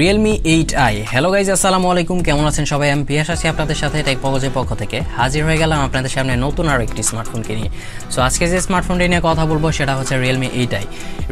Realme 8i hello guys আসসালামু আলাইকুম কেমন আছেন সবাই আমি পিয়াস আছি আপনাদের সাথে টেক পগজের পক্ষ থেকে হাজির হয়ে গেলাম আপনাদের সামনে নতুন আরো একটি স্মার্টফোনকে নিয়ে সো আজকে যে স্মার্টফোনটি নিয়ে কথা বলবো সেটা হচ্ছে Realme 8i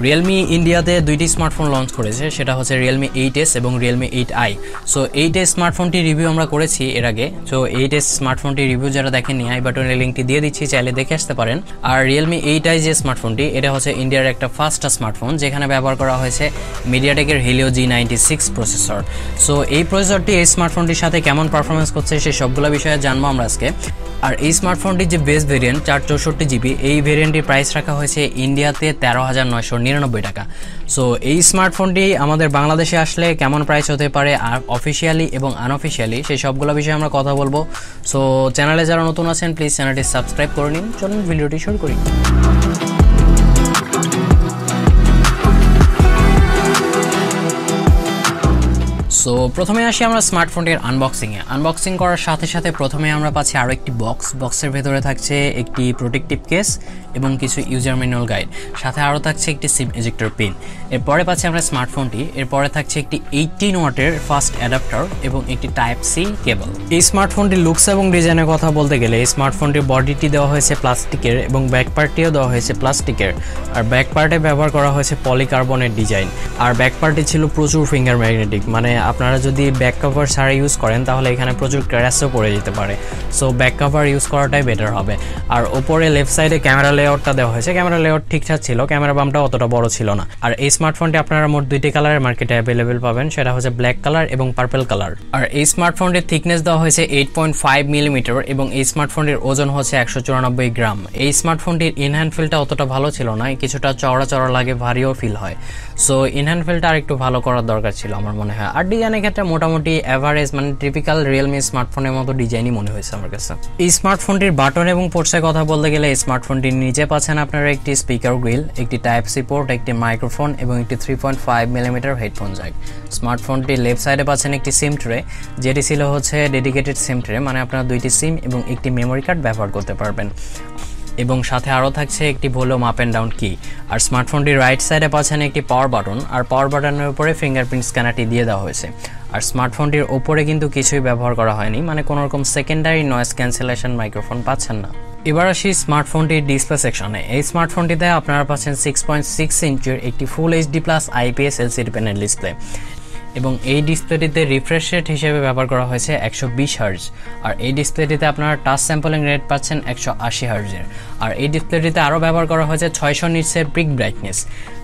Realme ইন্ডিয়াতে দুইটি স্মার্টফোন লঞ্চ করেছে সেটা হচ্ছে Realme 8s এবং Realme 8i so 8s স্মার্টফোনটি review আমরা করেছি এর আগে সো 8s স্মার্টফোনটি রিভিউ যারা দেখেননি আই বাটনের লিংকটি দিয়ে দিচ্ছি চাইলে দেখে আসতে পারেন আর Realme 8i যে স্মার্টফোনটি এটা হচ্ছে ইন্ডিয়ার একটা ফার্স্ট স্মার্টফোন যেখানে ব্যবহার করা হয়েছে Mediatek Helio G96 processor so এই প্রসেসরটি এই স্মার্টফোনটির সাথে কেমন পারফরম্যান্স করছে সেই সবগুলো বিষয়ে জানবো আমরা আজকে আর এই স্মার্টফোনটির যে বেস ভেরিয়েন্ট 464GB এই ভেরিয়েন্টের প্রাইস রাখা হয়েছে ইন্ডিয়াতে 13,999 টাকা সো এই স্মার্টফোনটি আমাদের বাংলাদেশে আসলে কেমন প্রাইস হতে পারে আর অফিশিয়ালি এবং আনঅফিশিয়ালি সেই সবগুলো বিষয়ে আমরা কথা বলবো সো চ্যানেলে যারা নতুন আছেন প্লিজ চ্যানেলটি সাবস্ক্রাইব করে নিন চলুন ভিডিওটি শুরু করি সো প্রথমে আসি আমরা স্মার্টফোনটির আনবক্সিং করার সাথে সাথে প্রথমে আমরা পাচ্ছি আরও একটি বক্সের ভেতরে থাকছে একটি প্রোটেক্টিভ কেস এবং কিছু ইউজার ম্যানুয়াল গাইড সাথে আরও থাকছে একটি সিম এজেক্টর পিন এরপরে পাচ্ছি আমরা স্মার্টফোনটি এরপরে থাকছে একটি 18 ওয়াটের ফাস্ট অ্যাডাপ্টার এবং একটি টাইপ সি কেবল এই স্মার্টফোনটির লুকস এবং ডিজাইনের কথা বলতে গেলে এই স্মার্টফোনটির বডিটি দেওয়া হয়েছে প্লাস্টিকের এবং ব্যাক পার্টটিও দেওয়া হয়েছে প্লাস্টিকের আর ব্যাক পার্টে ব্যবহার করা হয়েছে পলিকার্বনের ডিজাইন আর ব্যাক পার্টে ছিল প্রচুর ফিঙ্গার ম্যাগনেটিক মানে আপনারা যদি ব্যাক কভার ছাড়া ইউজ করেন তাহলে এখানে প্রচুর ক্র্যাশও পড়ে যেতে পারে সো ব্যাক কভার ইউজ করাটাই বেটার হবে আর ওপরে লেফট সাইডে ক্যামেরা লেআউটটা দেওয়া হয়েছে ক্যামেরা লেআউট ঠিকঠাক ছিল ক্যামেরা বামটা অতটা বড় ছিল না আর এই স্মার্টফোনটি আপনারা মোট দুইটি কালারের মার্কেটে অ্যাভেলেবেল পাবেন সেটা হচ্ছে ব্ল্যাক কালার এবং পার্পল কালার আর এই স্মার্টফোনটির থিকনেস দেওয়া হয়েছে 8.5 মিলিমিটার এবং এই স্মার্টফোনটির ওজন হচ্ছে 194 গ্রাম এই স্মার্টফোনটির ইনহ্যান্ড ফিলটা অতটা ভালো ছিল না কিছুটা চওড়া চওড়া লাগে ভারীও ফিল হয় সো ইনহ্যান্ড ফিলটা আর একটু ভালো করার দরকার ছিল আমার মনে হয় আর ডিজাইনের ক্ষেত্রে মোটামুটি এভারেজ মানে টিপিক্যাল রিয়েলমি স্মার্টফোনের মতো ডিজাইনই মনে হয়েছে আমার কাছে এই স্মার্টফোনটির বাটন এবং পোর্টসের কথা বলতে গেলে এই স্মার্টফোনটির নিচে পাচ্ছেন আপনারা একটি স্পিকার গ্রিল একটি টাইপ সি পোর্ট একটি মাইক্রোফোন এবং একটি 3.5 মিলিমিটার হেডফোন জ্যাক স্মার্টফোনটির লেফট সাইডে পাচ্ছেন একটি সিম ট্রে যেটি ছিল হচ্ছে ডেডিকেটেড সিম ট্রে মানে আপনারা দুইটি সিম এবং একটি মেমোরি কার্ড ব্যবহার করতে পারবেন এবং সাথে আরও থাকছে একটি ভলিউম আপ অ্যান্ড ডাউন কি আর স্মার্টফোনটির রাইট সাইডে পাচ্ছেন একটি পাওয়ার বাটন আর পাওয়ার বাটনের উপরে ফিঙ্গারপ্রিন্ট স্ক্যানারটি দিয়ে দেওয়া হয়েছে আর স্মার্টফোনটির ওপরে কিন্তু কিছুই ব্যবহার করা হয়নি মানে কোনো রকম সেকেন্ডারি নয়েজ ক্যান্সেলেশন মাইক্রোফোন পাচ্ছেন না এবার আসি স্মার্টফোনটির ডিসপ্লে সেকশনে এই স্মার্টফোনটিতে আপনারা পাচ্ছেন 6.6 ইঞ্চির একটি full HD plus IPS LCD panel display এবং এই ডিসপ্লেটিতে রিফ্রেশ রেট হিসেবে ব্যবহার করা হয়েছে 120 হার্জ আর এই ডিসপ্লেটিতে আপনারা টাচ স্যাম্পলিং রেট পাচ্ছেন 180 হার্জের আর এই ডিসপ্লেটিতে আরও ব্যবহার করা হয়েছে 600 নিটসের পিক ব্রাইটনেস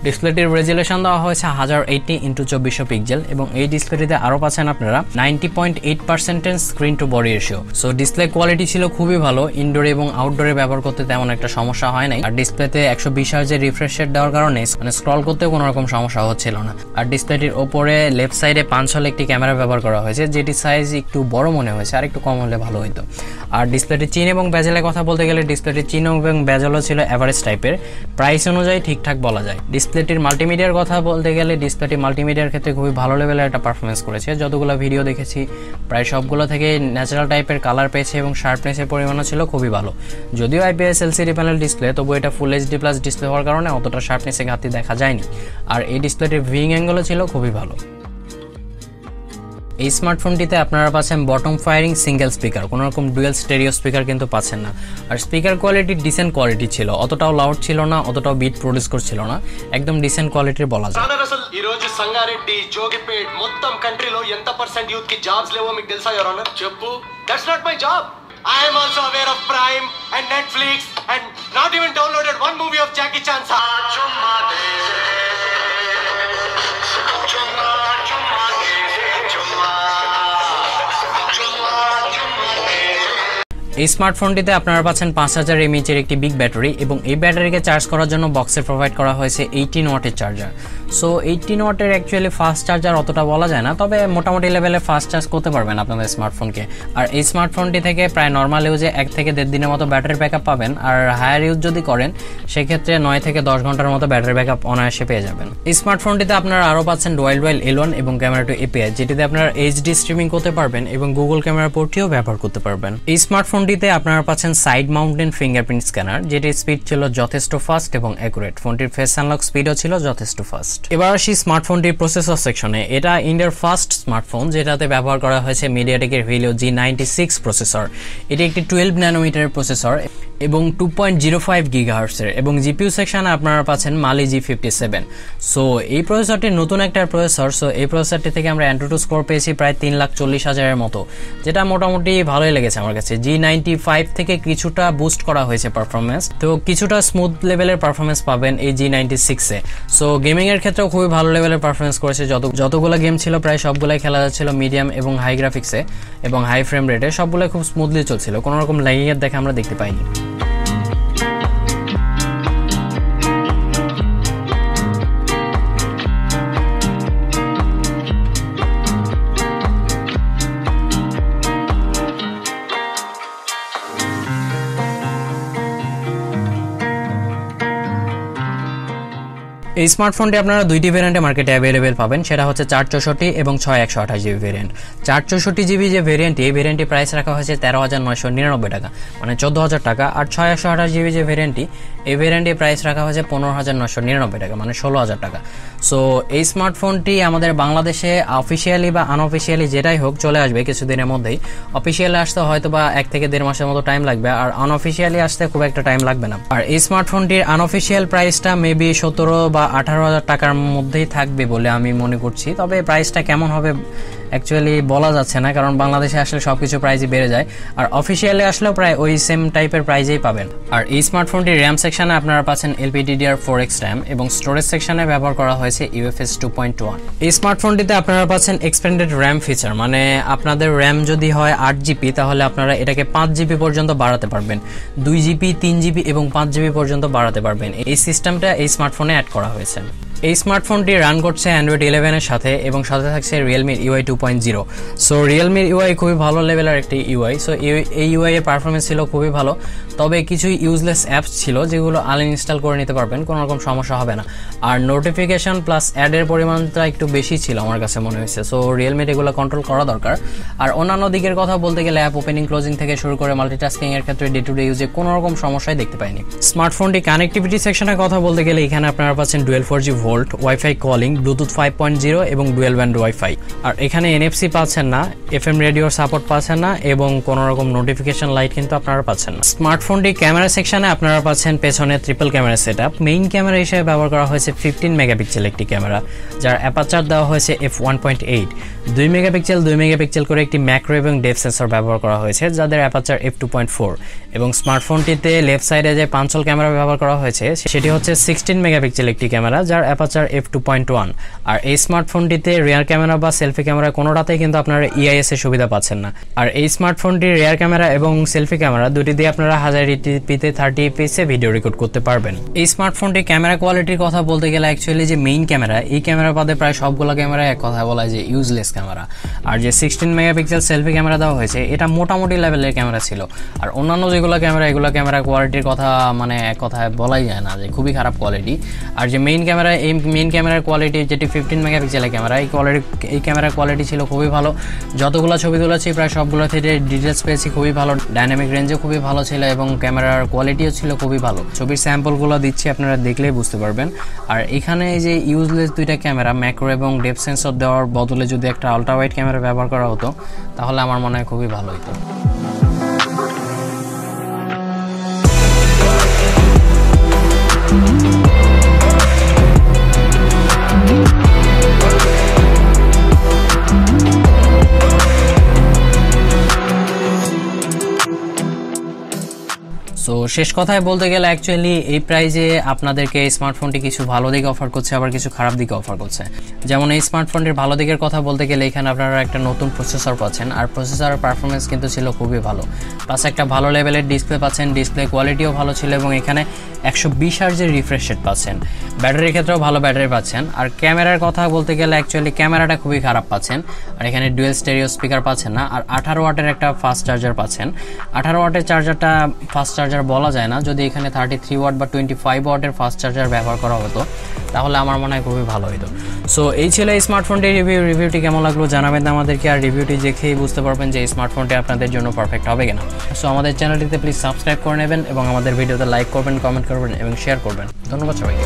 ডিসপ্লেটির রেজুলেশন দেওয়া হয়েছে 1080x2400 পিক্সেল এবং এই ডিসপ্লেটিতে আরও পাচ্ছেন আপনারা 90.8% screen to body ratio so display quality ছিল খুবই ভালো ইনডোরে এবং আউটডোরে ব্যবহার করতে তেমন একটা সমস্যা হয় নাই আর ডিসপ্লেতে 120 হার্জের রিফ্রেশ রেট দেওয়ার কারণে মানে স্ক্রল করতেও কোনো রকম সমস্যা হচ্ছিল না আর ডিসপ্লেটির ওপরে লেফট সাইডে 5 হল একটি ক্যামেরা ব্যবহার করা হয়েছে যেটি সাইজ একটু বড় মনে হয়েছে আর একটু কম হলে ভালো হতো আর ডিসপ্লেটির চিন এবং বেজেলের কথা বলতে গেলে ডিসপ্লেটির চিন এবং বেজেলও ছিল এভারেজ টাইপের প্রাইস অনুযায়ী ঠিকঠাক বলা যায় ডিসপ্লেটির মাল্টিমিডিয়ার কথা বলতে গেলে ডিসপ্লেটি মাল্টিমিডিয়ার ক্ষেত্রে খুবই ভালো লেভেলের একটা পারফরমেন্স করেছে যতগুলো ভিডিও দেখেছি প্রায় সবগুলো থেকে ন্যাচারাল টাইপের কালার পেয়েছে এবং শার্পনেসের পরিমাণও ছিল খুবই ভালো যদিও IPS LCD প্যানেল ডিসপ্লে তবু এটা ফুল এইচডি প্লাস ডিসপ্লে হওয়ার কারণে অতটা শার্পনেসে ঘাটতি দেখা যায়নি আর এই ডিসপ্লেটির ভিউইং অ্যাঙ্গেলও ছিল খুবই ভালো এই স্মার্টফোনটিতে আপনারা পাচ্ছেন বটম ফায়ারিং সিঙ্গেল স্পিকার কোনো রকম ডুয়েল স্টেরিও স্পিকার কিন্তু পাচ্ছেন না আর স্পিকার কোয়ালিটি ডিসেন্ট কোয়ালিটি ছিল অতটাও লাউড ছিল না অতটাও বিট প্রডিউস করছিল না একদম ডিসেন্ট কোয়ালিটির বলা যায় ఈ రోజు సంగారెడ్డి జోగిపేట్ మొత్తం కంట్రీలో ఎంత పర్సెంట్ యూత్ కి జాబ్స్ లేవో మీకు తెలుసా యువర్ ఆనర్ చెప్పు that's not my job I am also aware of Prime and Netflix and not even downloaded one movie of Jackie Chan. এই স্মার্টফোনটিতে আপনারা পাচ্ছেন 5000 mAh এর একটি বিগ ব্যাটারি এবং এই ব্যাটারিকে চার্জ করার জন্য বক্সে প্রোভাইড করা হয়েছে 18 ওয়াটের চার্জার সো 18 ওয়াটের অ্যাকচুয়ালি ফাস্ট চার্জার অতটা বলা যায় না তবে মোটামুটি লেভেলে ফাস্ট চার্জ করতে পারবেন আপনাদের স্মার্টফোনকে আর এই স্মার্টফোনটি থেকে প্রায় নর্মাল ইউজে 1 থেকে 1.5 দিনের মতো ব্যাটারি ব্যাকআপ পাবেন আর হায়ার ইউজ যদি করেন সেক্ষেত্রে 9 থেকে 10 ঘন্টার মতো ব্যাটারি ব্যাকআপ অনায়াসে পেয়ে যাবেন এই স্মার্টফোনটিতে আপনারা আরও পাচ্ছেন ডুয়াল L1 এবং ক্যামেরা টু API যেটিতে আপনারা HD স্ট্রিমিং করতে পারবেন এবং গুগল ক্যামেরা পোর্টটিও ব্যবহার করতে পারবেন এই স্মার্টফোনটি স্মার্টফোনটিতে আপনারা পাচ্ছেন সাইড মাউন্টেন ফিঙ্গারপ্রিন্ট স্ক্যানার, যেটির স্পিড ছিল যথেষ্ট ফাস্ট এবং অ্যাকুরেট। ফোনটির ফেস আনলক স্পিডও ছিল যথেষ্ট ফাস্ট। এবার আসি স্মার্টফোনটির প্রসেসর সেকশনে। এটা ইন্ডিয়ার ফার্স্ট স্মার্টফোন যেটাতে ব্যবহার করা হয়েছে মিডিয়াটেকের Helio G96 প্রসেসর। এটি একটি 12 ন্যানোমিটারের প্রসেসর এবং 2.05 GHz এর, এবং জিপিইউ সেকশনে আপনারা পাচ্ছেন Mali G57। সো এই প্রসেসরটি নতুন একটা প্রসেসর। সো এই প্রসেসরটি থেকে আমরা Antutu স্কোর পেয়েছি প্রায় 3,40,000-এর মতো, যেটা মোটামুটি ভালোই লেগেছে আমার কাছে। G95 থেকে কিছুটা বুস্ট করা হয়েছে পারফরমেন্স, তো কিছুটা স্মুথ লেভেলের পারফরমেন্স পাবেন এই G96-এ। সো গেমিং এর ক্ষেত্রেও খুবই ভালো লেভেলের পারফরমেন্স করেছে। যতগুলো গেম ছিল প্রায় সবগুলাই খেলা যাচ্ছিল মিডিয়াম এবং হাই গ্রাফিক্সে এবং হাই ফ্রেম রেটে, সবগুলো খুব স্মুথলি চলছিল, কোনো রকম ল্যাগিং এর দেখা আমরা দেখতে পাইনি। এই স্মার্টফোনটি আপনারা দুইটি ভেরিয়েন্টে মার্কেটে অ্যাভেলেবেল পাবেন, সেটা হচ্ছে 464 এবং 6128GB ভেরিয়েন্ট। 464GB যে ভেরিয়েন্টটি, এই ভেরিয়েন্টটি প্রাইস রাখা হয়েছে 13,999 টাকা, মানে 14,000 টাকা। আর 6128GB যে ভেরিয়েন্টটি, এই ভেরিয়েন্টে প্রাইস রাখা হয়েছে 15,999 টাকা, মানে 16,000 টাকা। সো এই স্মার্টফোনটি আমাদের বাংলাদেশে অফিসিয়ালি বা আনঅফিসিয়ালি যেটাই হোক চলে আসবে কিছুদিনের মধ্যেই। অফিসিয়ালি আসতে হয়তো বা 1 থেকে 1.5 মাসের মতো টাইম লাগবে, আর আনঅফিসিয়ালি আসতে খুব একটা টাইম লাগবে না। আর এই স্মার্টফোনটির আনঅফিসিয়াল প্রাইসটা মেবি 17 বা 18,000 টাকার মধ্যেই থাকবে বলে আমি মনে করছি। তবে প্রাইসটা কেমন হবে অ্যাকচুয়ালি বলা যাচ্ছে না, কারণ বাংলাদেশে আসলে সবকিছু প্রাইসই বেড়ে যায়, আর অফিসিয়ালি আসলেও প্রায় ওই সেম টাইপের প্রাইজেই পাবেন। আর এই স্মার্টফোনটির র্যাম সেকশনে আপনারা পাচ্ছেন LPDDR4X র্যাম এবং স্টোরেজ সেকশনে ব্যবহার করা হয়েছে UFS 2.1। এই স্মার্টফোনটিতে আপনারা পাচ্ছেন এক্সপেন্ডেড র্যাম ফিচার, মানে আপনাদের র্যাম যদি হয় 8GB তাহলে আপনারা এটাকে 5GB পর্যন্ত বাড়াতে পারবেন, 2GB 3GB এবং 5GB পর্যন্ত বাড়াতে পারবেন। এই সিস্টেমটা এই স্মার্টফোনে অ্যাড করা হয়েছে। এই স্মার্টফোনটি রান করছে Android 11 এর সাথে এবং সাথে থাকছে Realme UI 2.0। So Realme UI খুবই ভালো লেভেলের একটি UI। সো এই UI এর পারফরমেন্স ছিল খুবই ভালো, তবে কিছু ইউজলেস অ্যাপস ছিল যেগুলো আনইনস্টল করে নিতে পারবেন, কোনো রকম সমস্যা হবে না। আর নোটিফিকেশন প্লাস অ্যাডের পরিমাণটা একটু বেশি ছিল আমার কাছে মনে হয়েছে। সো Realme এগুলো কন্ট্রোল করা দরকার। আর অন্যান্য দিকের কথা বলতে গেলে অ্যাপ ওপেনিং ক্লোজিং থেকে শুরু করে মাল্টিটাস্কিং এর ক্ষেত্রে ডে টু ডে ইউজে কোনো রকম সমস্যাই দেখতে পাইনি। স্মার্টফোনটি কানেক্টিভিটি সেকশনের কথা বলতে গেলে এখানে আপনারা পাচ্ছেন dual 4G volt, wifi calling, Bluetooth 5.0 এবং ডুয়েল ব্যান্ড ওয়াইফাই। আর এখানে NFC পাচ্ছেন না, FM রেডিওর সাপোর্ট পাচ্ছেন না এবং কোনো রকম নোটিফিকেশন লাইট কিন্তু আপনারা পাচ্ছেন না। স্মার্টফোনটি ক্যামেরা সেকশনে আপনারা পাচ্ছেন পেছনে triple camera setup. Main camera হিসেবে ব্যবহার করা হয়েছে 15 মেগাপিক্সেল একটি ক্যামেরা, যার অ্যাপারচার দেওয়া হয়েছে f1.8। 2 মেগাপিক্সেল করে একটি ম্যাক্রো এবং ডেপথ সেন্সর ব্যবহার করা হয়েছে, যাদের অ্যাপারচার f2.4। এবং স্মার্টফোনটিতে লেফট সাইডে যে পাঞ্চল ক্যামেরা ব্যবহার করা হয়েছে সেটি হচ্ছে 16 মেগাপিক্সেল একটি ক্যামেরা, যার অ্যাপারচার f2.1। আর এই স্মার্টফোনটিতে রিয়ার ক্যামেরা বা সেলফি ক্যামেরা কোনোটাতেই কিন্তু আপনারা EIS এর সুবিধা পাচ্ছেন না। আর এই স্মার্টফোনটির রিয়ার ক্যামেরা এবং সেলফি ক্যামেরা দুটি দিয়ে আপনারা 1080p-তে 30fps এ ভিডিও রেকর্ড করতে পারবেন। এই স্মার্টফোনটির ক্যামেরা কোয়ালিটির কথা বলতে গেলে অ্যাকচুয়ালি যে মেইন ক্যামেরা, এই ক্যামেরা বাদে প্রায় সবগুলো ক্যামেরা এক কথা বলা যায় ইউজলেস ক্যামেরা। আর যে 16 মেগাপিক্সেল সেলফি ক্যামেরা দেওয়া হয়েছে এটা মোটামুটি লেভেলের ক্যামেরা ছিল। আর অন্যান্য যেগুলো ক্যামেরা, এগুলো ক্যামেরা কোয়ালিটির কথা মানে এক কথায় বলাই যায় না, যে খুবই খারাপ কোয়ালিটি। আর যে মেইন ক্যামেরা, এই মেইন ক্যামেরার কোয়ালিটি যেটি 15 মেগাপিক্সেলের ক্যামেরা, এই ক্যামেরার কোয়ালিটি ছিল খুবই ভালো। যতগুলো ছবি তুলেছি প্রায় সবগুলো থেকে ডিটেলস পেয়েছি খুবই ভালো, ডাইনামিক রেঞ্জও খুবই ভালো ছিল এবং ক্যামেরার কোয়ালিটিও ছিল খুবই ভালো। ছবির স্যাম্পলগুলো দিচ্ছি, আপনারা দেখলেই বুঝতে পারবেন। আর এখানে এই যে ইউজলেস দুইটা ক্যামেরা, ম্যাক্রো এবং ডেপথ সেন্সর দেওয়ার বদলে যদি একটা আলট্রা ওয়াইড ক্যামেরা ব্যবহার করা হতো তাহলে আমার মনে হয় খুবই ভালো হতো। সো শেষ কথায় বলতে গেলে অ্যাকচুয়ালি এই প্রাইজে আপনাদেরকে এই স্মার্টফোনটি কিছু ভালো দিক অফার করছে, আবার কিছু খারাপ দিকে অফার করছে। যেমন এই স্মার্টফোনটির ভালো দিকের কথা বলতে গেলে এখানে আপনারা একটা নতুন প্রসেসর পাচ্ছেন, আর প্রসেসরের পারফরমেন্স কিন্তু ছিল খুবই ভালো। প্লাস একটা ভালো লেভেলের ডিসপ্লে পাচ্ছেন, ডিসপ্লে কোয়ালিটিও ভালো ছিল এবং এখানে 120 হার্জের রিফ্রেশ রেট পাচ্ছেন। ব্যাটারির ক্ষেত্রেও ভালো ব্যাটারি পাচ্ছেন। আর ক্যামেরার কথা বলতে গেলে অ্যাকচুয়ালি ক্যামেরাটা খুবই খারাপ পাচ্ছেন, আর এখানে ডুয়েল স্টেরিও স্পিকার পাচ্ছেন না। আর 18 ওয়াটের একটা ফাস্ট চার্জার পাচ্ছেন। 18 ওয়াটের চার্জারটা ফাস্ট চার্জার চার্জার বলা যায় না, যদি এখানে 33 ওয়াট বা 25 ওয়াটের ফাস্ট চার্জার ব্যবহার করা হতো তাহলে আমার মনে হয় খুবই ভালো হতো। সো এই ছিল এই স্মার্টফোনটির রিভিউটি কেমন লাগলো জানাবেন আমাদেরকে, আর রিভিউটি দেখেই বুঝতে পারবেন যে এই স্মার্টফোনটি আপনাদের জন্য পারফেক্ট হবে কিনা। সো আমাদের চ্যানেলটিতে প্লিজ সাবস্ক্রাইব করে নেবেন এবং আমাদের ভিডিওতে লাইক করবেন, কমেন্ট করবেন এবং শেয়ার করবেন। ধন্যবাদ সবাইকে।